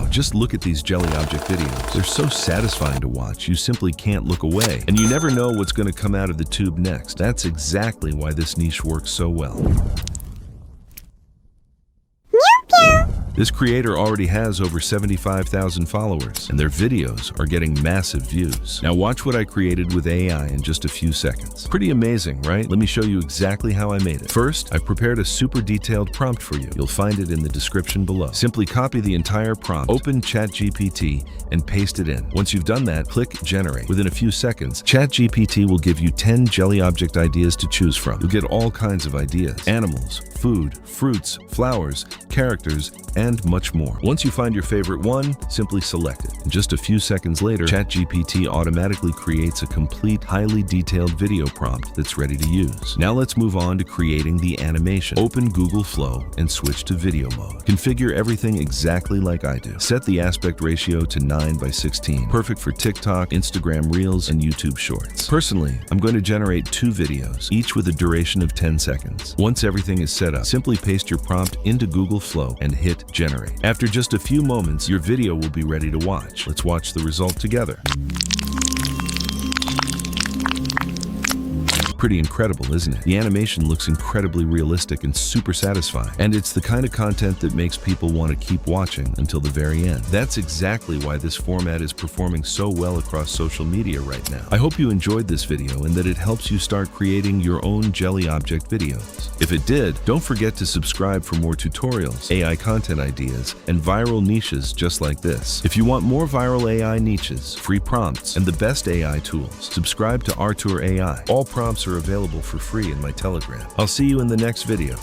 Just look at these jelly object videos. They're so satisfying to watch, you simply can't look away. And you never know what's going to come out of the tube next. That's exactly why this niche works so well. This creator already has over 75,000 followers, and their videos are getting massive views. Now watch what I created with AI in just a few seconds. Pretty amazing, right? Let me show you exactly how I made it. First, I've prepared a super detailed prompt for you. You'll find it in the description below. Simply copy the entire prompt, open ChatGPT, and paste it in. Once you've done that, click Generate. Within a few seconds, ChatGPT will give you 10 jelly object ideas to choose from. You'll get all kinds of ideas: animals, food, fruits, flowers, characters, and much more. Once you find your favorite one, simply select it. And just a few seconds later, ChatGPT automatically creates a complete, highly detailed video prompt that's ready to use. Now let's move on to creating the animation. Open Google Flow and switch to video mode. Configure everything exactly like I do. Set the aspect ratio to 9:16, perfect for TikTok, Instagram Reels, and YouTube Shorts. Personally, I'm going to generate 2 videos, each with a duration of 10 seconds. Once everything is set up, simply paste your prompt into Google Flow and hit Generate. After just a few moments, your video will be ready to watch. Let's watch the result together. Pretty incredible, isn't it? The animation looks incredibly realistic and super satisfying. And it's the kind of content that makes people want to keep watching until the very end. That's exactly why this format is performing so well across social media right now. I hope you enjoyed this video and that it helps you start creating your own jelly object videos. If it did, don't forget to subscribe for more tutorials, AI content ideas, and viral niches just like this. If you want more viral AI niches, free prompts, and the best AI tools, subscribe to Artu AI. All prompts are available for free in my Telegram. I'll see you in the next video.